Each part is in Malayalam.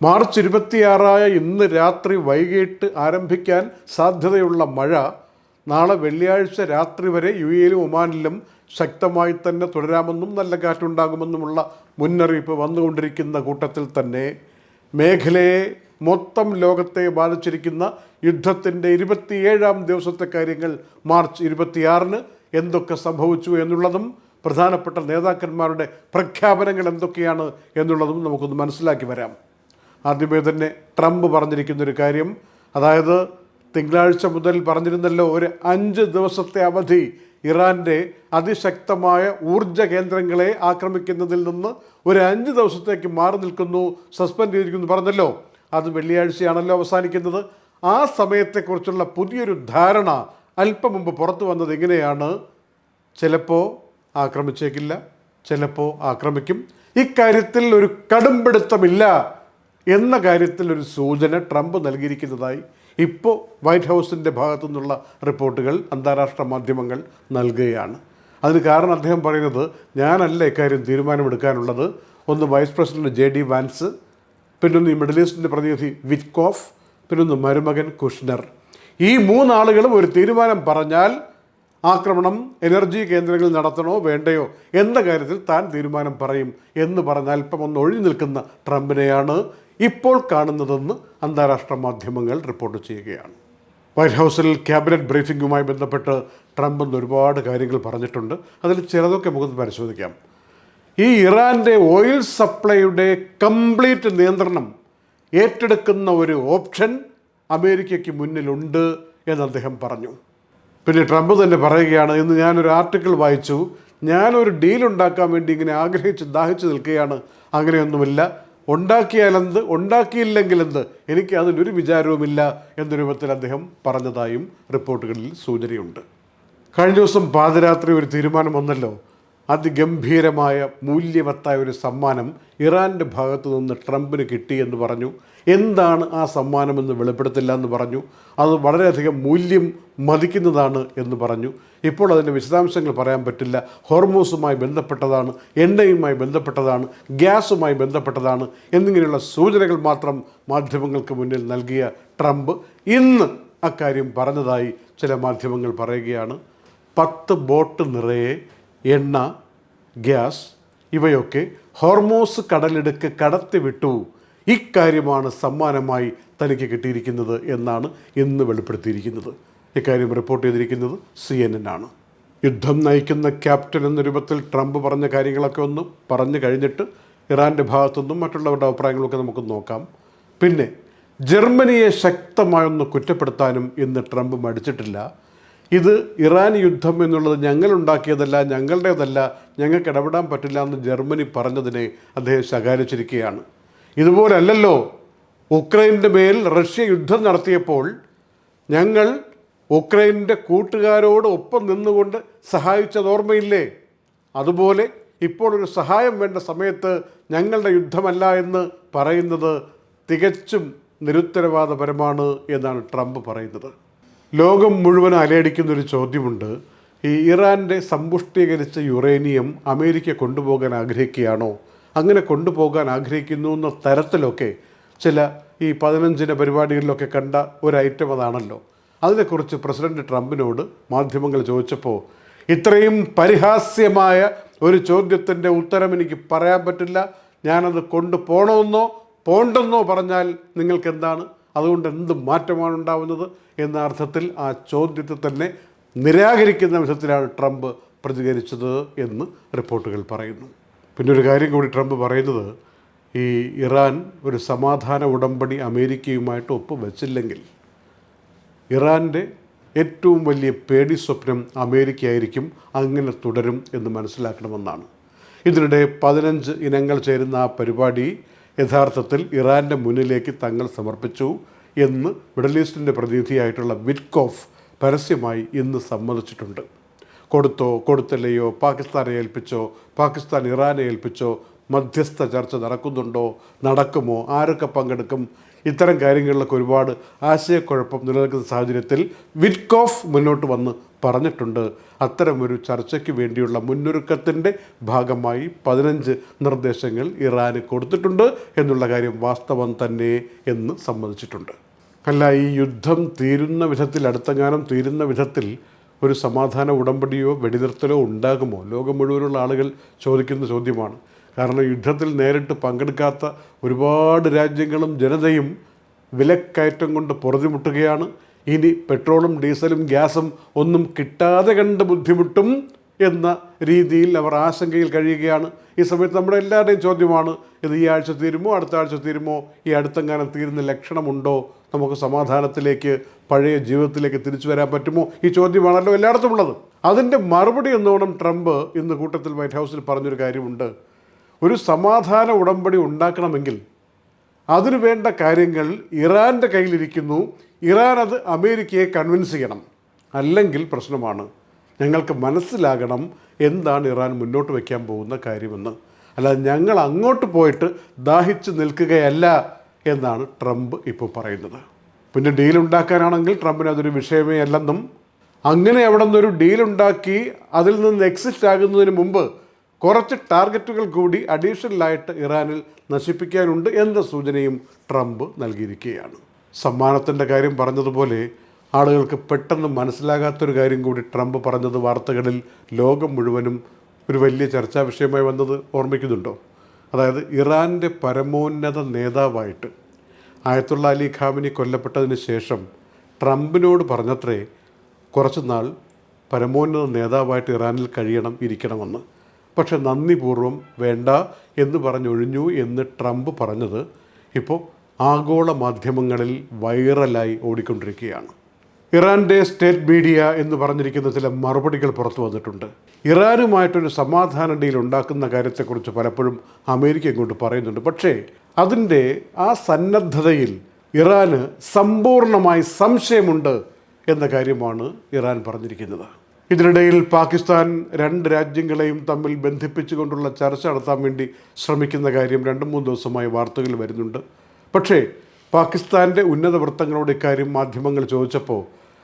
മാർച്ച് 26 ഇന്ന് രാത്രി വൈകിട്ട് ആരംഭിക്കാൻ സാധ്യതയുള്ള മഴ നാളെ വെള്ളിയാഴ്ച രാത്രി വരെ യുഎഇയിലും ഒമാനിലും ശക്തമായി തന്നെ തുടരാമെന്നും നല്ല കാറ്റുണ്ടാകുമെന്നുമുള്ള മുന്നറിയിപ്പ് വന്നുകൊണ്ടിരിക്കുന്ന കൂട്ടത്തിൽ തന്നെ മേഖലയെ മൊത്തം ലോകത്തെ ബാധിച്ചിരിക്കുന്ന യുദ്ധത്തിൻ്റെ 27ാം ദിവസത്തെ കാര്യങ്ങൾ മാർച്ച് 26 എന്തൊക്കെ സംഭവിച്ചു എന്നുള്ളതും പ്രധാനപ്പെട്ട നേതാക്കന്മാരുടെ പ്രഖ്യാപനങ്ങൾ എന്തൊക്കെയാണ് എന്നുള്ളതും നമുക്കൊന്ന് മനസ്സിലാക്കി വരാം. ആദ്യമേ തന്നെ ട്രംപ് പറഞ്ഞിരിക്കുന്നൊരു കാര്യം, അതായത് തിങ്കളാഴ്ച മുതൽ പറഞ്ഞിരുന്നല്ലോ ഒരു 5 ദിവസത്തെ അവധി ഇറാൻ്റെ അതിശക്തമായ ഊർജ കേന്ദ്രങ്ങളെ ആക്രമിക്കുന്നതിൽ നിന്ന് ഒരു 5 ദിവസത്തേക്ക് മാറി നിൽക്കുന്നു, സസ്പെൻഡ് ചെയ്തിരിക്കുന്നു പറഞ്ഞല്ലോ. അത് വെള്ളിയാഴ്ചയാണല്ലോ അവസാനിക്കുന്നത്. ആ സമയത്തെക്കുറിച്ചുള്ള പുതിയൊരു ധാരണ അല്പം മുമ്പ് പുറത്തു വന്നത് എങ്ങനെയാണ്? ചിലപ്പോൾ ആക്രമിച്ചേക്കില്ല, ചിലപ്പോൾ ആക്രമിക്കും. ഇക്കാര്യത്തിൽ ഒരു കടുംപിടുത്തമില്ല എന്ന കാര്യത്തിൽ ഒരു സൂചന ട്രംപ് നൽകിയിരിക്കുന്നതായി ഇപ്പോൾ വൈറ്റ് ഹൗസിൻ്റെ ഭാഗത്തു നിന്നുള്ള റിപ്പോർട്ടുകൾ അന്താരാഷ്ട്ര മാധ്യമങ്ങൾ നൽകുകയാണ്. അതിന് കാരണം അദ്ദേഹം പറയുന്നത്, ഞാനല്ല ഇക്കാര്യം തീരുമാനമെടുക്കാനുള്ളത്. ഒന്ന് വൈസ് പ്രസിഡന്റ് JD വാൻസ്, പിന്നൊന്ന് ഈ മിഡിൽ ഈസ്റ്റിൻ്റെ പ്രതിനിധി വിറ്റ്കോഫ്, പിന്നൊന്ന് മരുമകൻ കുഷ്നർ. ഈ 3 ആളുകളും ഒരു തീരുമാനം പറഞ്ഞാൽ ആക്രമണം എനർജി കേന്ദ്രങ്ങളിൽ നടത്തണോ വേണ്ടയോ എന്ന കാര്യത്തിൽ താൻ തീരുമാനം പറയും എന്ന് പറഞ്ഞ് അല്പം ഒന്ന് ഒഴിഞ്ഞു നിൽക്കുന്ന ട്രംപിനെയാണ് ഇപ്പോൾ കാണുന്നതെന്ന് അന്താരാഷ്ട്ര മാധ്യമങ്ങൾ റിപ്പോർട്ട് ചെയ്യുകയാണ്. വൈറ്റ് ഹൗസിൽ ക്യാബിനറ്റ് ബ്രീഫിംഗുമായി ബന്ധപ്പെട്ട് ട്രംപ് ഒരുപാട് കാര്യങ്ങൾ പറഞ്ഞിട്ടുണ്ട്. അതിൽ ചിലതൊക്കെ നമുക്ക് പരിശോധിക്കാം. ഈ ഇറാൻ്റെ ഓയിൽ സപ്ലൈയുടെ കംപ്ലീറ്റ് നിയന്ത്രണം ഏറ്റെടുക്കുന്ന ഒരു ഓപ്ഷൻ അമേരിക്കയ്ക്ക് മുന്നിലുണ്ട് എന്ന് അദ്ദേഹം പറഞ്ഞു. പിന്നെ ട്രംപ് തന്നെ പറയുകയാണ്, ഇന്ന് ഞാനൊരു ആർട്ടിക്കിൾ വായിച്ചു, ഞാനൊരു ഡീൽ ഉണ്ടാക്കാൻ വേണ്ടി ഇങ്ങനെ ദാഹിച്ചു നിൽക്കുകയാണ്, അങ്ങനെയൊന്നുമില്ല, ഉണ്ടാക്കിയാലെന്ത് ഉണ്ടാക്കിയില്ലെങ്കിലെന്ത്, എനിക്ക് അതിലൊരു വിചാരവുമില്ല എന്ന രൂപത്തിൽ അദ്ദേഹം പറഞ്ഞതായും റിപ്പോർട്ടുകളിൽ സൂചനയുണ്ട്. കഴിഞ്ഞ ദിവസം പാതിരാത്രി ഒരു തീരുമാനം വന്നല്ലോ. അതിഗംഭീരമായ മൂല്യവത്തായ ഒരു സമ്മാനം ഇറാൻ്റെ ഭാഗത്തു നിന്ന് ട്രംപിന് കിട്ടി എന്ന് പറഞ്ഞു. എന്താണ് ആ സമ്മാനമെന്ന് വെളിപ്പെടുത്തില്ല എന്ന് പറഞ്ഞു. അത് വളരെയധികം മൂല്യം മതിക്കുന്നതാണ് എന്ന് പറഞ്ഞു. ഇപ്പോൾ അതിൻ്റെ വിശദാംശങ്ങൾ പറയാൻ പറ്റില്ല. ഹോർമൂസുമായി ബന്ധപ്പെട്ടതാണ്, എണ്ണയുമായി ബന്ധപ്പെട്ടതാണ്, ഗ്യാസുമായി ബന്ധപ്പെട്ടതാണ് എന്നിങ്ങനെയുള്ള സൂചനകൾ മാത്രം മാധ്യമങ്ങൾക്ക് മുന്നിൽ നൽകിയ ട്രംപ് ഇന്ന് അക്കാര്യം പറഞ്ഞതായി ചില മാധ്യമങ്ങൾ പറയുകയാണ്. 10 ബോട്ട് നിറയെ എണ്ണ, ഗ്യാസ് ഇവയൊക്കെ ഹോർമൂസ് കടലിടുക്ക് കടത്തിവിട്ടു. ഇക്കാര്യമാണ് സമ്മാനമായി തനിക്ക് കിട്ടിയിരിക്കുന്നത് എന്നാണ് ഇന്ന് വെളിപ്പെടുത്തിയിരിക്കുന്നത്. ഇക്കാര്യം റിപ്പോർട്ട് ചെയ്തിരിക്കുന്നത് CNN ആണ്. യുദ്ധം നയിക്കുന്ന ക്യാപ്റ്റൻ എന്ന രൂപത്തിൽ ട്രംപ് പറഞ്ഞ കാര്യങ്ങളൊക്കെ ഒന്ന് പറഞ്ഞു കഴിഞ്ഞിട്ട് ഇറാൻ്റെ ഭാഗത്തുനിന്നും മറ്റുള്ളവരുടെ അഭിപ്രായങ്ങളൊക്കെ നമുക്ക് നോക്കാം. പിന്നെ ജർമ്മനിയെ ശക്തമായൊന്ന് കുറ്റപ്പെടുത്താനും ഇന്ന് ട്രംപ് മടിച്ചിട്ടില്ല. ഇത് ഇറാൻ യുദ്ധം എന്നുള്ളത് ഞങ്ങളുണ്ടാക്കിയതല്ല, ഞങ്ങളുടേതല്ല, ഞങ്ങൾക്ക് ഇടപെടാൻ പറ്റില്ല എന്ന് ജർമ്മനി പറഞ്ഞതിനെ അദ്ദേഹം ശകാരിച്ചിരിക്കുകയാണ്. ഇതുപോലല്ലല്ലോ ഉക്രൈൻ്റെ മേൽ റഷ്യ യുദ്ധം നടത്തിയപ്പോൾ ഞങ്ങൾ ഉക്രൈൻ്റെ കൂട്ടുകാരോട് ഒപ്പം നിന്നുകൊണ്ട് സഹായിച്ചത് ഓർമ്മയില്ലേ? അതുപോലെ ഇപ്പോൾ ഒരു സഹായം വേണ്ട സമയത്ത് ഞങ്ങളുടെ യുദ്ധമല്ല എന്ന് പറയുന്നത് തികച്ചും നിരുത്തരവാദപരമാണ് എന്നാണ് ട്രംപ് പറയുന്നത്. ലോകം മുഴുവൻ അലയടിക്കുന്നൊരു ചോദ്യമുണ്ട്. ഈ ഇറാൻ്റെ സമ്പുഷ്ടീകരിച്ച യുറേനിയം അമേരിക്ക കൊണ്ടുപോകാൻ ആഗ്രഹിക്കുകയാണോ? അങ്ങനെ കൊണ്ടുപോകാൻ ആഗ്രഹിക്കുന്നു എന്ന തരത്തിലൊക്കെ ചില ഈ 15 പരിപാടികളിലൊക്കെ കണ്ട ഒരു ഐറ്റം അതാണല്ലോ. അതിനെക്കുറിച്ച് പ്രസിഡന്റ് ട്രംപിനോട് മാധ്യമങ്ങൾ ചോദിച്ചപ്പോൾ, ഇത്രയും പരിഹാസ്യമായ ഒരു ചോദ്യത്തിൻ്റെ ഉത്തരം എനിക്ക് പറയാൻ പറ്റില്ല, ഞാനത് കൊണ്ടുപോകണമെന്നോ പോണ്ടെന്നോ പറഞ്ഞാൽ നിങ്ങൾക്ക് എന്താണ്, അതുകൊണ്ട് എന്ത് മാറ്റമാണ് ഉണ്ടാവുന്നത് എന്ന അർത്ഥത്തിൽ ആ ചോദ്യത്തെ തന്നെ നിരാകരിക്കുന്ന വിധത്തിലാണ് ട്രംപ് പ്രതികരിച്ചത് എന്ന് റിപ്പോർട്ടുകൾ പറയുന്നു. പിന്നെ ഒരു കാര്യം കൂടി ട്രംപ് പറയുന്നത്, ഈ ഇറാൻ ഒരു സമാധാന ഉടമ്പടി അമേരിക്കയുമായിട്ട് ഒപ്പുവെച്ചില്ലെങ്കിൽ ഇറാൻ്റെ ഏറ്റവും വലിയ പേടി സ്വപ്നം അമേരിക്കയായിരിക്കും, അങ്ങനെ തുടരും എന്ന് മനസ്സിലാക്കണമെന്നാണ്. ഇതിനിടെ 15 ഇനങ്ങൾ ചേരുന്ന ആ പരിപാടി യഥാർത്ഥത്തിൽ ഇറാൻ്റെ മുന്നിലേക്ക് തങ്ങൾ സമർപ്പിച്ചു എന്ന് മിഡിൽ ഈസ്റ്റിൻ്റെ പ്രതിനിധിയായിട്ടുള്ള വിറ്റ്കോഫ് പരസ്യമായി ഇന്ന് സമ്മതിച്ചിട്ടുണ്ട്. കൊടുത്തോ കൊടുത്തില്ലയോ, പാകിസ്ഥാനെ ഏൽപ്പിച്ചോ, പാകിസ്ഥാൻ ഇറാനെ ഏൽപ്പിച്ചോ, മധ്യസ്ഥ ചർച്ച നടക്കുന്നുണ്ടോ, നടക്കുമോ, ആരൊക്കെ പങ്കെടുക്കും, ഇത്തരം കാര്യങ്ങളിലൊക്കെ ഒരുപാട് ആശയക്കുഴപ്പം നിലനിൽക്കുന്ന സാഹചര്യത്തിൽ വിറ്റ്കോഫ് മുന്നോട്ട് വന്ന് പറഞ്ഞിട്ടുണ്ട്, അത്തരമൊരു ചർച്ചയ്ക്ക് വേണ്ടിയുള്ള മുന്നൊരുക്കത്തിൻ്റെ ഭാഗമായി 15 നിർദ്ദേശങ്ങൾ ഇറാന് കൊടുത്തിട്ടുണ്ട് എന്നുള്ള കാര്യം വാസ്തവം തന്നെ എന്ന് സമ്മതിച്ചിട്ടുണ്ട്. അല്ല, ഈ യുദ്ധം തീരുന്ന വിധത്തിൽ, അടുത്തെങ്ങാനും തീരുന്ന വിധത്തിൽ ഒരു സമാധാന ഉടമ്പടിയോ വെടിനിർത്തലോ ഉണ്ടാകുമോ? ലോകം മുഴുവനുള്ള ആളുകൾ ചോദിക്കുന്ന ചോദ്യമാണ്. കാരണം യുദ്ധത്തിൽ നേരിട്ട് പങ്കെടുക്കാത്ത ഒരുപാട് രാജ്യങ്ങളും ജനതയും വിലക്കയറ്റം കൊണ്ട് പൊറുതിമുട്ടുകയാണ്. ഇനി പെട്രോളും ഡീസലും ഗ്യാസും ഒന്നും കിട്ടാതെ കണ്ട് ബുദ്ധിമുട്ടും എന്ന രീതിയിൽ അവർ ആശങ്കയിൽ കഴിയുകയാണ്. ഈ സമയത്ത് നമ്മുടെ എല്ലാവരുടെയും ചോദ്യമാണ്, ഇത് ഈ ആഴ്ച തീരുമോ, അടുത്ത ആഴ്ച തീരുമോ, ഈ അടുത്തെങ്ങാനും തീരുന്ന ലക്ഷണമുണ്ടോ, നമുക്ക് സമാധാനത്തിലേക്ക്, പഴയ ജീവിതത്തിലേക്ക് തിരിച്ചു വരാൻ പറ്റുമോ? ഈ ചോദ്യമാണല്ലോ എല്ലായിടത്തും ഉള്ളത്. അതിൻ്റെ മറുപടി എന്നോണം ട്രംപ് ഇന്ന് കൂട്ടത്തിൽ വൈറ്റ് ഹൗസിൽ പറഞ്ഞൊരു കാര്യമുണ്ട്. ഒരു സമാധാന ഉടമ്പടി ഉണ്ടാക്കണമെങ്കിൽ അതിനു വേണ്ട കാര്യങ്ങൾ ഇറാൻ്റെ കയ്യിലിരിക്കുന്നു. ഇറാൻ അത് അമേരിക്കയെ കൺവിൻസ് ചെയ്യണം, അല്ലെങ്കിൽ പ്രശ്നമാണ്. ഞങ്ങൾക്ക് മനസ്സിലാകണം എന്താണ് ഇറാൻ മുന്നോട്ട് വയ്ക്കാൻ പോകുന്ന കാര്യമെന്ന്. അല്ലാതെ ഞങ്ങൾ അങ്ങോട്ട് പോയിട്ട് ദാഹിച്ച് നിൽക്കുകയല്ല എന്നാണ് ട്രംപ് ഇപ്പോൾ പറയുന്നത്. പിന്നെ ഡീലുണ്ടാക്കാനാണെങ്കിൽ ട്രംപിന് അതൊരു വിഷയമേ അല്ലെന്നും, അങ്ങനെ അവിടെ നിന്നൊരു ഡീലുണ്ടാക്കി അതിൽ നിന്ന് എക്സിറ്റ് ആകുന്നതിന് മുമ്പ് കുറച്ച് ടാർഗറ്റുകൾ കൂടി അഡീഷണലായിട്ട് ഇറാനിൽ നശിപ്പിക്കാനുണ്ട് എന്ന സൂചനയും ട്രംപ് നൽകിയിരിക്കുകയാണ്. സമ്മാനത്തിൻ്റെ കാര്യം പറഞ്ഞതുപോലെ ആളുകൾക്ക് പെട്ടെന്ന് മനസ്സിലാകാത്തൊരു കാര്യം കൂടി ട്രംപ് പറഞ്ഞത് വാർത്തകളിൽ ലോകം മുഴുവനും ഒരു വലിയ ചർച്ചാ വിഷയമായി വന്നത് ഓർമ്മിക്കുന്നുണ്ടോ? അതായത് ഇറാൻ്റെ പരമോന്നത നേതാവായിട്ട് ആയത്തുള്ള അലി ഖാമിനി കൊല്ലപ്പെട്ടതിന് ശേഷം ട്രംപിനോട് പറഞ്ഞത്രേ കുറച്ച് നാൾ പരമോന്നത നേതാവായിട്ട് ഇറാനിൽ ഇരിക്കണമെന്ന്. പക്ഷെ നന്ദിപൂർവ്വം വേണ്ട എന്ന് പറഞ്ഞൊഴിഞ്ഞു എന്ന് ട്രംപ് പറഞ്ഞത് ഇപ്പോൾ ആഗോള മാധ്യമങ്ങളിൽ വൈറലായി ഓടിക്കൊണ്ടിരിക്കുകയാണ്. ഇറാൻ്റെ സ്റ്റേറ്റ് മീഡിയ എന്ന് പറഞ്ഞിരിക്കുന്ന ചില മറുപടികൾ പുറത്തു വന്നിട്ടുണ്ട്. ഇറാനുമായിട്ടൊരു സമാധാന ഡീൽ ഉണ്ടാക്കുന്ന കാര്യത്തെക്കുറിച്ച് പലപ്പോഴും അമേരിക്ക ഇങ്ങോട്ട് പറയുന്നുണ്ട്. പക്ഷേ അതിൻ്റെ ആ സന്നദ്ധതയിൽ ഇറാന് സമ്പൂർണ്ണമായി സംശയമുണ്ട് എന്ന കാര്യമാണ് ഇറാൻ പറഞ്ഞിരിക്കുന്നത്. ഇതിനിടയിൽ പാകിസ്ഥാൻ 2 രാജ്യങ്ങളെയും തമ്മിൽ ബന്ധിപ്പിച്ചുകൊണ്ടുള്ള ചർച്ച നടത്താൻ വേണ്ടി ശ്രമിക്കുന്ന കാര്യം 2-3 ദിവസമായി വാർത്തകൾ വരുന്നുണ്ട്. പക്ഷേ പാകിസ്ഥാൻ്റെ ഉന്നത വൃത്തങ്ങളോട് ഇക്കാര്യം മാധ്യമങ്ങൾ ചോദിച്ചപ്പോൾ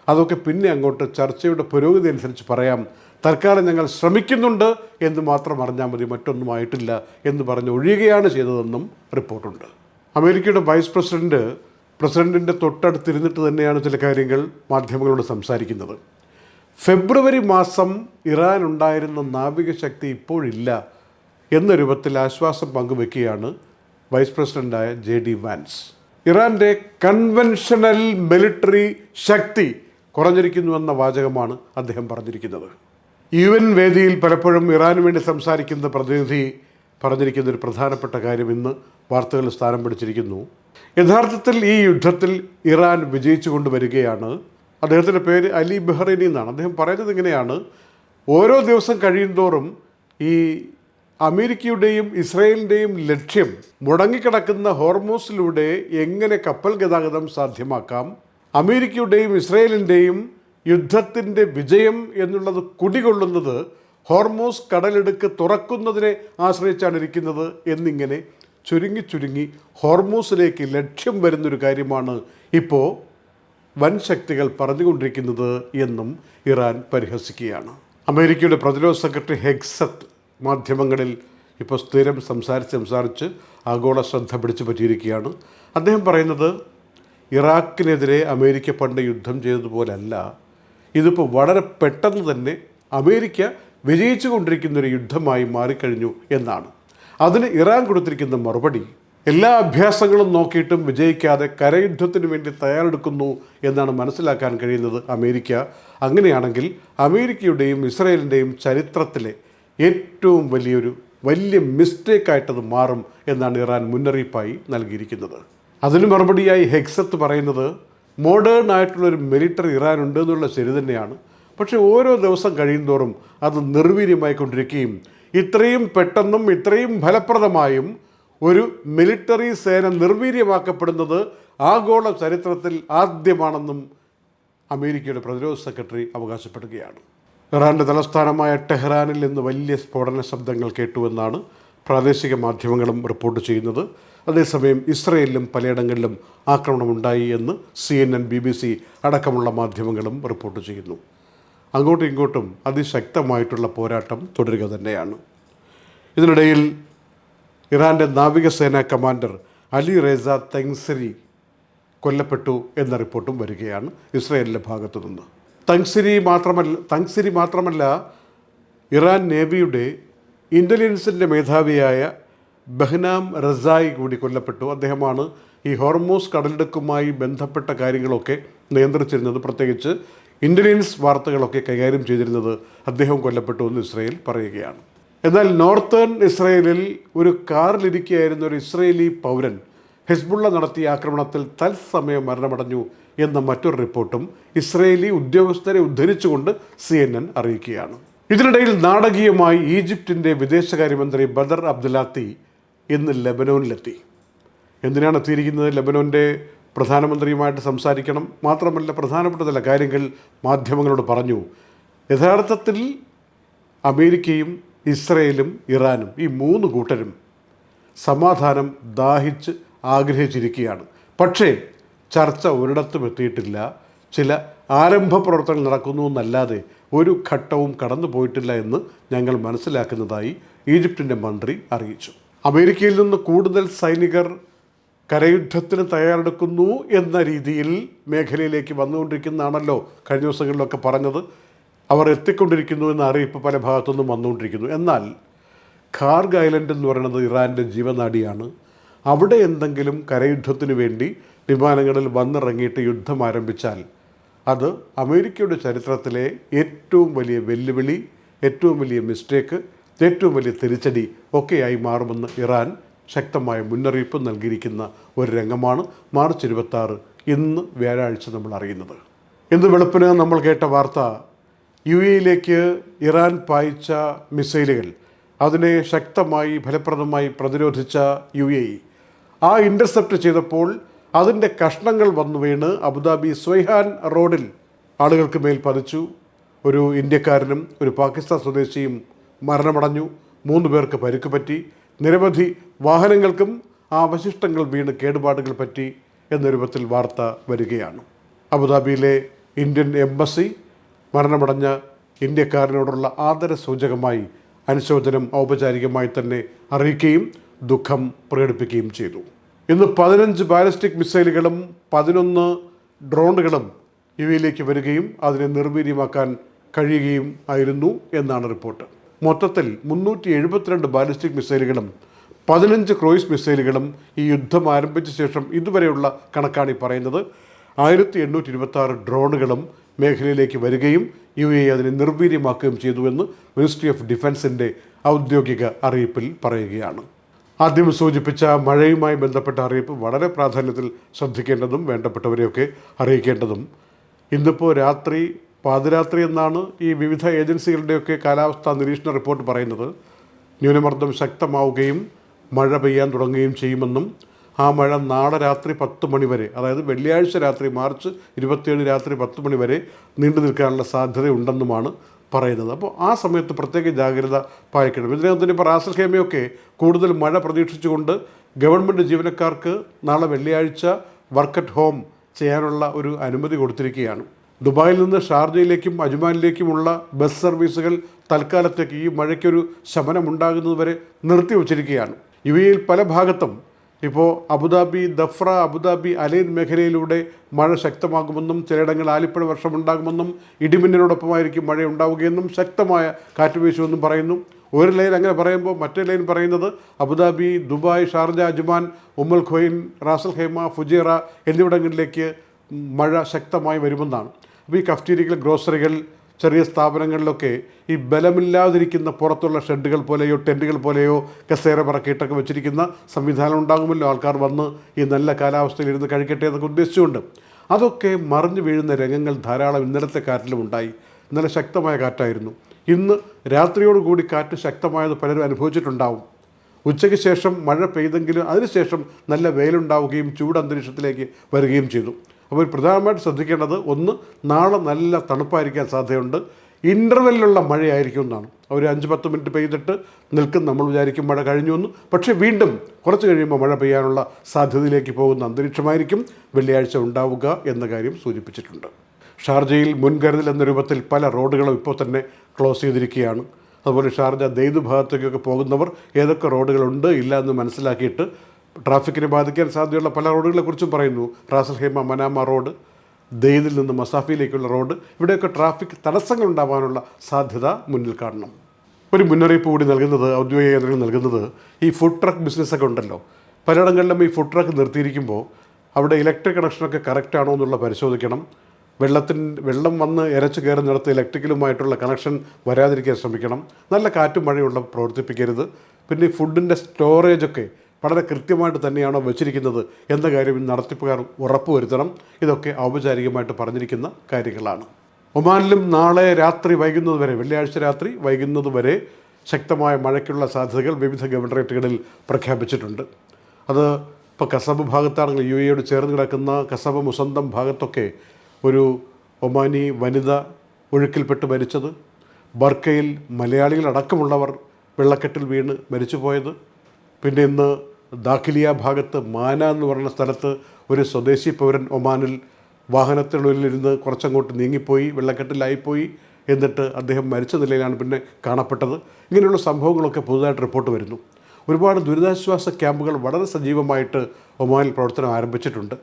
അതൊക്കെ പിന്നെ അങ്ങോട്ട് ചർച്ചയുടെ പുരോഗതി അനുസരിച്ച് പറയാം, തൽക്കാലം ഞങ്ങൾ ശ്രമിക്കുന്നുണ്ട് എന്ന് മാത്രം അറിഞ്ഞാൽ മതി, മറ്റൊന്നുമായിട്ടില്ല എന്ന് പറഞ്ഞ് ഒഴിയുകയാണ് ചെയ്തതെന്നും റിപ്പോർട്ടുണ്ട്. അമേരിക്കയുടെ വൈസ് പ്രസിഡൻറ്റിൻ്റെ തൊട്ടടുത്തിരുന്നിട്ട് തന്നെയാണ് ചില കാര്യങ്ങൾ മാധ്യമങ്ങളോട് സംസാരിക്കുന്നത്. ഫെബ്രുവരി മാസം ഇറാൻ ഉണ്ടായിരുന്ന നാവിക ശക്തി ഇപ്പോഴില്ല എന്ന രൂപത്തിൽ ആശ്വാസം പങ്കുവെക്കുകയാണ് വൈസ് പ്രസിഡൻ്റായ JD വാൻസ്. ഇറാൻ്റെ കൺവെൻഷണൽ മിലിറ്ററി ശക്തി കുറഞ്ഞിരിക്കുന്നുവെന്ന വാചകമാണ് അദ്ദേഹം പറഞ്ഞിരിക്കുന്നത്. UN വേദിയിൽ പലപ്പോഴും ഇറാനു വേണ്ടി സംസാരിക്കുന്ന പ്രതിനിധി പറഞ്ഞിരിക്കുന്ന ഒരു പ്രധാനപ്പെട്ട കാര്യം ഇന്ന് വാർത്തകളിൽ സ്ഥാനം പിടിച്ചിരിക്കുന്നു. യഥാർത്ഥത്തിൽ ഈ യുദ്ധത്തിൽ ഇറാൻ വിജയിച്ചു കൊണ്ടുവരികയാണ്. അദ്ദേഹത്തിൻ്റെ പേര് അലി ബഹ്റൈനി എന്നാണ്. അദ്ദേഹം പറയുന്നത് ഇങ്ങനെയാണ്: ഓരോ ദിവസം കഴിയുന്തോറും ഈ അമേരിക്കയുടെയും ഇസ്രായേലിൻ്റെയും ലക്ഷ്യം മുടങ്ങിക്കിടക്കുന്ന ഹോർമൂസിലൂടെ എങ്ങനെ കപ്പൽ ഗതാഗതം സാധ്യമാക്കാം, അമേരിക്കയുടെയും ഇസ്രായേലിൻ്റെയും യുദ്ധത്തിൻ്റെ വിജയം എന്നുള്ളത് കുടികൊള്ളുന്നത് ഹോർമൂസ് കടലിടുക്ക് തുറക്കുന്നതിനെ ആശ്രയിച്ചാണ് ഇരിക്കുന്നത് എന്നിങ്ങനെ ചുരുങ്ങി ഹോർമൂസിലേക്ക് ലക്ഷ്യം വരുന്നൊരു കാര്യമാണ് ഇപ്പോൾ വൻ ശക്തികൾ പറഞ്ഞുകൊണ്ടിരിക്കുന്നത് എന്നും ഇറാൻ പരിഹസിക്കുകയാണ്. അമേരിക്കയുടെ പ്രതിരോധ സെക്രട്ടറി ഹെഗ്സത്ത് മാധ്യമങ്ങളിൽ ഇപ്പോൾ സ്ഥിരം സംസാരിച്ച് ആഗോള ശ്രദ്ധ പിടിച്ചു പറ്റിയിരിക്കുകയാണ്. അദ്ദേഹം പറയുന്നത് ഇറാഖിനെതിരെ അമേരിക്ക പണ്ട് യുദ്ധം ചെയ്തതുപോലല്ല, ഇതിപ്പോൾ വളരെ പെട്ടെന്ന് തന്നെ അമേരിക്ക വിജയിച്ചു കൊണ്ടിരിക്കുന്നൊരു യുദ്ധമായി മാറിക്കഴിഞ്ഞു എന്നാണ്. അതിന് ഇറാൻ കൊടുത്തിരിക്കുന്ന മറുപടി, എല്ലാ അഭ്യാസങ്ങളും നോക്കിയിട്ടും വിജയിക്കാതെ കരയുദ്ധത്തിന് വേണ്ടി തയ്യാറെടുക്കുന്നു എന്നാണ് മനസ്സിലാക്കാൻ കഴിയുന്നത് അമേരിക്ക. അങ്ങനെയാണെങ്കിൽ അമേരിക്കയുടെയും ഇസ്രായേലിൻ്റെയും ചരിത്രത്തിലെ ഏറ്റവും വലിയ മിസ്റ്റേക്കായിട്ടത് മാറും എന്നാണ് ഇറാൻ മുന്നറിയിപ്പായി നൽകിയിരിക്കുന്നത്. അതിന് മറുപടിയായി ഹെഗ്സത്ത് പറയുന്നത്, മോഡേൺ ആയിട്ടുള്ളൊരു മിലിറ്ററി ഇറാൻ ഉണ്ട് എന്നുള്ള ശരി തന്നെയാണ്, പക്ഷേ ഓരോ ദിവസം കഴിയുന്തോറും അത് നിർവീര്യമായിക്കൊണ്ടിരിക്കുകയും ഇത്രയും പെട്ടെന്നും ഇത്രയും ഫലപ്രദമായും ഒരു മിലിറ്ററി സേന നിർവീര്യമാക്കപ്പെടുന്നത് ആഗോള ചരിത്രത്തിൽ ആദ്യമാണെന്നും അമേരിക്കയുടെ പ്രതിരോധ സെക്രട്ടറി അവകാശപ്പെടുകയാണ്. ഇറാൻ്റെ തലസ്ഥാനമായ ടെഹ്റാനിൽ ഇന്ന് വലിയ സ്ഫോടന ശബ്ദങ്ങൾ കേട്ടുവെന്നാണ് പ്രാദേശിക മാധ്യമങ്ങളും റിപ്പോർട്ട് ചെയ്യുന്നത്. അതേസമയം ഇസ്രയേലിലും പലയിടങ്ങളിലും ആക്രമണമുണ്ടായി എന്ന് CNN, BBC അടക്കമുള്ള മാധ്യമങ്ങളും റിപ്പോർട്ട് ചെയ്യുന്നു. അങ്ങോട്ടും ഇങ്ങോട്ടും അതിശക്തമായിട്ടുള്ള പോരാട്ടം തുടരുക തന്നെയാണ്. ഇതിനിടയിൽ ഇറാൻ്റെ നാവികസേനാ കമാൻഡർ അലി റേസ തങ്സരി കൊല്ലപ്പെട്ടു എന്ന റിപ്പോർട്ടും വരികയാണ് ഇസ്രയേലിൻ്റെ ഭാഗത്തു നിന്ന്. തങ്സരി മാത്രമല്ല ഇറാൻ നേവിയുടെ ഇൻ്റലിജൻസിൻ്റെ മേധാവിയായ ബഹ്നാം റസായി കൂടി കൊല്ലപ്പെട്ടു. അദ്ദേഹമാണ് ഈ ഹോർമൂസ് കടലിടുക്കുമായി ബന്ധപ്പെട്ട കാര്യങ്ങളൊക്കെ നിയന്ത്രിച്ചിരുന്നത്, പ്രത്യേകിച്ച് ഇൻ്റലിജൻസ് വാർത്തകളൊക്കെ കൈകാര്യം ചെയ്തിരുന്നത്. അദ്ദേഹം കൊല്ലപ്പെട്ടു എന്ന് ഇസ്രയേൽ പറയുകയാണ്. എന്നാൽ നോർത്തേൺ ഇസ്രയേലിൽ ഒരു കാറിലിരിക്കുകയായിരുന്ന ഒരു ഇസ്രയേലി പൗരൻ ഹിസ്ബുള്ള നടത്തിയ ആക്രമണത്തിൽ തത്സമയം മരണമടഞ്ഞു എന്ന മറ്റൊരു റിപ്പോർട്ടും ഇസ്രയേലി ഉദ്യോഗസ്ഥരെ ഉദ്ധരിച്ചുകൊണ്ട് CNN അറിയിക്കുകയാണ്. ഇതിനിടയിൽ നാടകീയമായി ഈജിപ്തിൻ്റെ വിദേശകാര്യമന്ത്രി ബദർ അബ്ദുലാത്തി ഇന്ന് ലെബനോനിലെത്തി. എന്തിനാണ് എത്തിയിരിക്കുന്നത്? ലെബനോൻ്റെ പ്രധാനമന്ത്രിയുമായിട്ട് സംസാരിക്കണം, മാത്രമല്ല പ്രധാനപ്പെട്ട ചില കാര്യങ്ങൾ മാധ്യമങ്ങളോട് പറഞ്ഞു. യഥാർത്ഥത്തിൽ അമേരിക്കയും ഇസ്രയേലും ഇറാനും ഈ മൂന്ന് കൂട്ടരും സമാധാനം ദാഹിച്ച് ആഗ്രഹിച്ചിരിക്കുകയാണ്. പക്ഷേ ചർച്ച ഒരിടത്തും എത്തിയിട്ടില്ല. ചില ആരംഭ പ്രവർത്തനങ്ങൾ നടക്കുന്നു എന്നല്ലാതെ ഒരു ഘട്ടവും കടന്നു പോയിട്ടില്ല എന്ന് ഞങ്ങൾ മനസ്സിലാക്കുന്നതായി ഈജിപ്തിൻ്റെ മന്ത്രി അറിയിച്ചു. അമേരിക്കയിൽ നിന്ന് കൂടുതൽ സൈനികർ കരയുദ്ധത്തിന് തയ്യാറെടുക്കുന്നു എന്ന രീതിയിൽ മേഖലയിലേക്ക് വന്നുകൊണ്ടിരിക്കുന്നതാണല്ലോ കഴിഞ്ഞ ദിവസങ്ങളിലൊക്കെ പറഞ്ഞത്. അവർ എത്തിക്കൊണ്ടിരിക്കുന്നു എന്ന അറിയിപ്പ് പല ഭാഗത്തുനിന്നും വന്നുകൊണ്ടിരിക്കുന്നു. എന്നാൽ ഖാർഗ് ഐലൻഡ് എന്ന് പറയുന്നത് ഇറാൻ്റെ ജീവനാഡിയാണ്. അവിടെ എന്തെങ്കിലും കരയുദ്ധത്തിന് വേണ്ടി വിമാനങ്ങളിൽ വന്നിറങ്ങിയിട്ട് യുദ്ധം ആരംഭിച്ചാൽ അത് അമേരിക്കയുടെ ചരിത്രത്തിലെ ഏറ്റവും വലിയ വെല്ലുവിളി, ഏറ്റവും വലിയ മിസ്റ്റേക്ക്, ഏറ്റവും വലിയ തിരിച്ചടി ഒക്കെയായി മാറുമെന്ന് ഇറാൻ ശക്തമായ മുന്നറിയിപ്പ് നൽകിയിരിക്കുന്ന ഒരു രംഗമാണ് മാർച്ച് 26 ഇന്ന് വ്യാഴാഴ്ച നമ്മൾ അറിയുന്നത്. ഇന്ന് വെളുപ്പിന് നമ്മൾ കേട്ട വാർത്ത, UAE ഇറാൻ പായിച്ച മിസൈലുകൾ അതിനെ ശക്തമായി ഫലപ്രദമായി പ്രതിരോധിച്ച UAE ആ ഇൻ്റർസെപ്റ്റ് ചെയ്തപ്പോൾ അതിൻ്റെ കഷ്ണങ്ങൾ വന്നു വീണ് അബുദാബി സ്വൈഹാൻ റോഡിൽ ആളുകൾക്ക് മേൽ പതിച്ചു. ഒരു ഇന്ത്യക്കാരനും ഒരു പാകിസ്ഥാൻ സ്വദേശിയും മരണമടഞ്ഞു. 3 പേർക്ക് പരിക്ക് പറ്റി. നിരവധി വാഹനങ്ങൾക്കും ആ അവശിഷ്ടങ്ങൾ വീണ് കേടുപാടുകൾ പറ്റി എന്ന രൂപത്തിൽ വാർത്ത വരികയാണ്. അബുദാബിയിലെ ഇന്ത്യൻ എംബസി മരണമടഞ്ഞ ഇന്ത്യക്കാരനോടുള്ള ആദരസൂചകമായി അനുശോചനം ഔപചാരികമായി തന്നെ അറിയിക്കുകയും ദുഃഖം പ്രകടിപ്പിക്കുകയും ചെയ്തു. ഇന്ന് 15 ബാലിസ്റ്റിക് മിസൈലുകളും 11 ഡ്രോണുകളും UAE വരികയും അതിനെ നിർവീര്യമാക്കാൻ കഴിയുകയും ആയിരുന്നു എന്നാണ് റിപ്പോർട്ട്. മൊത്തത്തിൽ 372 ബാലിസ്റ്റിക് മിസൈലുകളും 15 ക്രൂയിസ് മിസൈലുകളും ഈ യുദ്ധം ആരംഭിച്ച ശേഷം ഇതുവരെയുള്ള കണക്കാണ് ഈ പറയുന്നത്. 1826 ഡ്രോണുകളും മേഖലയിലേക്ക് വരികയും UAE അതിനെ നിർവീര്യമാക്കുകയും ചെയ്തുവെന്ന് മിനിസ്ട്രി ഓഫ് ഡിഫൻസിൻ്റെ ഔദ്യോഗിക അറിയിപ്പിൽ പറയുകയാണ്. ആദ്യം സൂചിപ്പിച്ച മഴയുമായി ബന്ധപ്പെട്ട അറിയിപ്പ് വളരെ പ്രാധാന്യത്തിൽ ശ്രദ്ധിക്കേണ്ടതും വേണ്ടപ്പെട്ടവരെയൊക്കെ അറിയിക്കേണ്ടതും. ഇന്നിപ്പോൾ പാതിരാത്രി എന്നാണ് ഈ വിവിധ ഏജൻസികളുടെയൊക്കെ കാലാവസ്ഥാ നിരീക്ഷണ റിപ്പോർട്ട് പറയുന്നത്. ന്യൂനമർദ്ദം ശക്തമാവുകയും മഴ പെയ്യാൻ തുടങ്ങുകയും ചെയ്യുമെന്നും ആ മഴ നാളെ രാത്രി 10 മണി വരെ, അതായത് വെള്ളിയാഴ്ച രാത്രി മാർച്ച് 27 രാത്രി 10 മണി വരെ നീണ്ടു നിൽക്കാനുള്ള സാധ്യതയുണ്ടെന്നുമാണ് പറയുന്നത്. അപ്പോൾ ആ സമയത്ത് പ്രത്യേക ജാഗ്രത പാലിക്കണം. ഇതിനകത്ത് തന്നെ ഇപ്പോൾ റാസൽ ഖൈമയൊക്കെ കൂടുതൽ മഴ പ്രതീക്ഷിച്ചുകൊണ്ട് ഗവൺമെൻറ് ജീവനക്കാർക്ക് നാളെ വെള്ളിയാഴ്ച വർക്ക് അറ്റ് ഹോം ചെയ്യാനുള്ള ഒരു അനുമതി കൊടുത്തിരിക്കുകയാണ്. ദുബായിൽ നിന്ന് ഷാർജയിലേക്കും അജ്മാനിലേക്കുമുള്ള ബസ് സർവീസുകൾ തൽക്കാലത്തേക്ക് ഈ മഴയ്ക്കൊരു ശമനമുണ്ടാകുന്നതുവരെ നിർത്തിവച്ചിരിക്കുകയാണ്. UAE പല ഭാഗത്തും ഇപ്പോൾ അബുദാബി ദഫ്ര, അബുദാബി അലൈൻ മേഖലയിലൂടെ മഴ ശക്തമാകുമെന്നും ചിലയിടങ്ങളിൽ ആലിപ്പഴ വർഷമുണ്ടാകുമെന്നും ഇടിമിന്നലോടൊപ്പമായിരിക്കും മഴ ഉണ്ടാവുകയെന്നും ശക്തമായ കാറ്റ് വീശുമെന്നും പറയുന്നു. ഒരു ലൈൻ അങ്ങനെ പറയുമ്പോൾ മറ്റേ ലൈൻ പറയുന്നത് Abu Dhabi, Dubai, Sharjah, Ajman, Umm al Quwain, Ras al Khaimah, Fujairah എന്നിവിടങ്ങളിലേക്ക് മഴ ശക്തമായി വരുമെന്നാണ്. അപ്പോൾ ഈ കഫ്റ്റീരിയകൾ, ഗ്രോസറികൾ, ചെറിയ സ്ഥാപനങ്ങളിലൊക്കെ ഈ ബലമില്ലാതിരിക്കുന്ന പുറത്തുള്ള ഷെഡുകൾ പോലെയോ ടെൻറ്റുകൾ പോലെയോ കസേര പറക്കിയിട്ടൊക്കെ വെച്ചിരിക്കുന്ന സംവിധാനം ഉണ്ടാകുമല്ലോ. ആൾക്കാർ വന്ന് ഈ നല്ല കാലാവസ്ഥയിൽ ഇരുന്ന് കഴിക്കട്ടെ എന്നൊക്കെ ഉദ്ദേശിച്ചുകൊണ്ട് അതൊക്കെ മറിഞ്ഞു വീഴുന്ന രംഗങ്ങൾ ധാരാളം ഇന്നലത്തെ കാറ്റിലും ഉണ്ടായി. ഇന്നലെ ശക്തമായ കാറ്റായിരുന്നു. ഇന്ന് രാത്രിയോടുകൂടി കാറ്റ് ശക്തമായത് പലരും അനുഭവിച്ചിട്ടുണ്ടാവും. ഉച്ചയ്ക്ക് ശേഷം മഴ പെയ്തെങ്കിലും അതിനുശേഷം നല്ല വെയിലുണ്ടാവുകയും ചൂട് അന്തരീക്ഷത്തിലേക്ക് വരികയും ചെയ്തു. അപ്പോൾ പ്രധാനമായിട്ട് ശ്രദ്ധിക്കേണ്ടത്, ഒന്ന്, നാളെ നല്ല തണുപ്പായിരിക്കാൻ സാധ്യതയുണ്ട്. ഇൻ്റർവെല്ലുള്ള മഴയായിരിക്കും എന്നാണ്. ഒരു 5-10 മിനിറ്റ് പെയ്തിട്ട് നിൽക്കും, നമ്മൾ വിചാരിക്കും മഴ കഴിഞ്ഞു എന്ന്. പക്ഷേ വീണ്ടും കുറച്ച് കഴിയുമ്പോൾ മഴ പെയ്യാനുള്ള സാധ്യതയിലേക്ക് പോകുന്ന അന്തരീക്ഷമായിരിക്കും വെള്ളിയാഴ്ച ഉണ്ടാവുക എന്ന കാര്യം സൂചിപ്പിച്ചിട്ടുണ്ട്. ഷാർജയിൽ മുൻകരുതൽ എന്ന രൂപത്തിൽ പല റോഡുകളും ഇപ്പോൾ തന്നെ ക്ലോസ് ചെയ്തിരിക്കുകയാണ്. അതുപോലെ ഷാർജ ദെയ്ദ് ഭാഗത്തേക്കൊക്കെ പോകുന്നവർ ഏതൊക്കെ റോഡുകളുണ്ട് ഇല്ല എന്ന് മനസ്സിലാക്കിയിട്ട് ട്രാഫിക്കിനെ ബാധിക്കാൻ സാധ്യതയുള്ള പല റോഡുകളെക്കുറിച്ചും പറയുന്നു. റാസൽ ഹൈമ മനാമ റോഡ്, ദെയ്ദിൽ നിന്ന് മസാഫിയിലേക്കുള്ള റോഡ്, ഇവിടെയൊക്കെ ട്രാഫിക് തടസ്സങ്ങൾ ഉണ്ടാകാനുള്ള സാധ്യത മുന്നിൽ കാണണം. ഒരു മുന്നറിയിപ്പ് കൂടി നൽകുന്നത് ഔദ്യോഗിക കേന്ദ്രങ്ങൾ നൽകുന്നത് ഈ ഫുഡ് ട്രക്ക് ബിസിനസ്സൊക്കെ ഉണ്ടല്ലോ, പലയിടങ്ങളിലും ഈ ഫുഡ് ട്രക്ക് നിർത്തിയിരിക്കുമ്പോൾ അവിടെ ഇലക്ട്രിക് കണക്ഷനൊക്കെ കറക്റ്റാണോ എന്നുള്ള പരിശോധിക്കണം. വെള്ളം വന്ന് ഇരച്ച് കയറുന്നിടത്ത് ഇലക്ട്രിക്കലുമായിട്ടുള്ള കണക്ഷൻ വരാതിരിക്കാൻ ശ്രമിക്കണം. നല്ല കാറ്റും മഴയുള്ള പ്രവർത്തിപ്പിക്കരുത്. പിന്നെ ഈ ഫുഡിൻ്റെ സ്റ്റോറേജൊക്കെ വളരെ കൃത്യമായിട്ട് തന്നെയാണോ വെച്ചിരിക്കുന്നത് എന്ന കാര്യം നടത്തിപ്പുകാർ ഉറപ്പുവരുത്തണം. ഇതൊക്കെ ഔപചാരികമായിട്ട് പറഞ്ഞിരിക്കുന്ന കാര്യങ്ങളാണ്. ഒമാനിലും നാളെ രാത്രി വൈകുന്നതുവരെ, വെള്ളിയാഴ്ച രാത്രി വൈകുന്നതുവരെ ശക്തമായ മഴയ്ക്കുള്ള സാധ്യതകൾ വിവിധ ഗവർണറേറ്റുകളിൽ പ്രഖ്യാപിച്ചിട്ടുണ്ട്. അത് ഇപ്പോൾ കസബ് ഭാഗത്താണെങ്കിൽ UAE ചേർന്ന് കിടക്കുന്ന കസബ് മുസന്തം ഭാഗത്തൊക്കെ ഒരു ഒമാനി വനിത ഒഴുക്കിൽപ്പെട്ട് മരിച്ചത്, ബർക്കയിൽ മലയാളികളടക്കമുള്ളവർ വെള്ളക്കെട്ടിൽ വീണ് മരിച്ചുപോയത്, പിന്നെ ഇന്ന് ദാഖിലിയ ഭാഗത്ത് മാന എന്ന് പറയുന്ന സ്ഥലത്ത് ഒരു സ്വദേശി പൗരൻ ഒമാനിൽ വാഹനത്തിനുള്ളിലിരുന്ന് കുറച്ചങ്ങോട്ട് നീങ്ങിപ്പോയി, വെള്ളക്കെട്ടിലായിപ്പോയി, എന്നിട്ട് അദ്ദേഹം മരിച്ച നിലയിലാണ് പിന്നെ കാണപ്പെട്ടത്. ഇങ്ങനെയുള്ള സംഭവങ്ങളൊക്കെ പുതുതായിട്ട് റിപ്പോർട്ട് വരുന്നു. ഒരുപാട് ദുരിതാശ്വാസ ക്യാമ്പുകൾ വളരെ സജീവമായിട്ട് ഒമാനിൽ പ്രവർത്തനം ആരംഭിച്ചിട്ടുണ്ട്.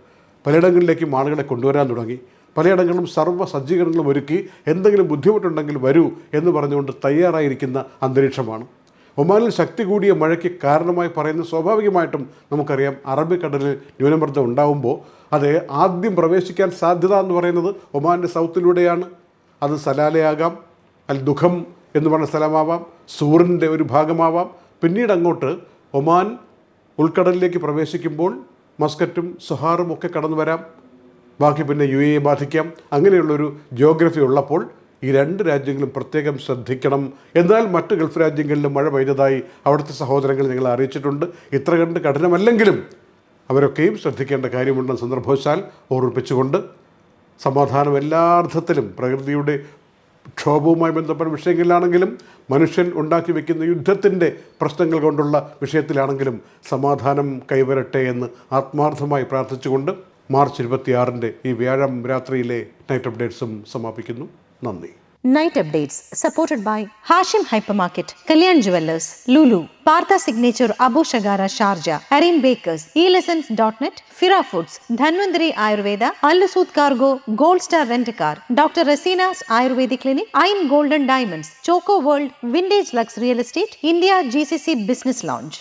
പലയിടങ്ങളിലേക്കും ആളുകളെ കൊണ്ടുവരാൻ തുടങ്ങി. പലയിടങ്ങളിലും സർവ്വ സജ്ജീകരണങ്ങളും ഒരുക്കി എന്തെങ്കിലും ബുദ്ധിമുട്ടുണ്ടെങ്കിൽ വരൂ എന്ന് പറഞ്ഞുകൊണ്ട് തയ്യാറായിരിക്കുന്ന അന്തരീക്ഷമാണ്. ഒമാനിൽ ശക്തി കൂടിയ മഴയ്ക്ക് കാരണമായി പറയുന്നത് സ്വാഭാവികമായിട്ടും നമുക്കറിയാം, അറബിക്കടലിൽ ന്യൂനമർദ്ദം ഉണ്ടാകുമ്പോൾ അത് ആദ്യം പ്രവേശിക്കാൻ സാധ്യത എന്ന് പറയുന്നത് ഒമാൻ്റെ സൗത്തിലൂടെയാണ്. അത് സലാലയാകാം, അൽ ദുഖം എന്ന് പറഞ്ഞ സ്ഥലമാവാം, സൂറിൻ്റെ ഒരു ഭാഗമാവാം. പിന്നീട് അങ്ങോട്ട് ഒമാൻ ഉൾക്കടലിലേക്ക് പ്രവേശിക്കുമ്പോൾ മസ്കറ്റും സുഹാറും ഒക്കെ കടന്നു വരാം. ബാക്കി പിന്നെ UAE ബാധിക്കാം. അങ്ങനെയുള്ളൊരു ജിയോഗ്രഫി ഉള്ളപ്പോൾ ഈ 2 രാജ്യങ്ങളും പ്രത്യേകം ശ്രദ്ധിക്കണം. എന്നാൽ മറ്റ് ഗൾഫ് രാജ്യങ്ങളിലും മഴ പെയ്തതായി അവിടുത്തെ സഹോദരങ്ങൾ ഞങ്ങളെ അറിയിച്ചിട്ടുണ്ട്. ഇത്ര കണ്ട് കഠിനമല്ലെങ്കിലും അവരൊക്കെയും ശ്രദ്ധിക്കേണ്ട കാര്യമുണ്ടെന്ന് സന്ദർഭവശാൽ ഓർമ്മിപ്പിച്ചുകൊണ്ട്, സമാധാനം എല്ലാ അർത്ഥത്തിലും പ്രകൃതിയുടെ ക്ഷോഭവുമായി ബന്ധപ്പെട്ട വിഷയങ്ങളിലാണെങ്കിലും മനുഷ്യൻ ഉണ്ടാക്കി വയ്ക്കുന്ന യുദ്ധത്തിൻ്റെ പ്രശ്നങ്ങൾ കൊണ്ടുള്ള വിഷയത്തിലാണെങ്കിലും സമാധാനം കൈവരട്ടെ എന്ന് ആത്മാർത്ഥമായി പ്രാർത്ഥിച്ചുകൊണ്ട് മാർച്ച് 26 ഈ വ്യാഴം രാത്രിയിലെ നൈറ്റ് അപ്ഡേറ്റ്സും സമാപിക്കുന്നു. നന്ദി. Night Updates supported by Hashim Hypermarket, Kalyan Jewellers, Lulu, Partha Signature Abu Shagara Sharjah, Arin Bakers, eLessons.net, Fira Foods, Dhanvantari Ayurveda, Al-Sud Cargo, Gold Star Rent-A-Car, Dr. Rasina's Ayurvedic Clinic, Ain Golden Diamonds, Choco World, Vintage Lux Real Estate, India GCC Business Lounge.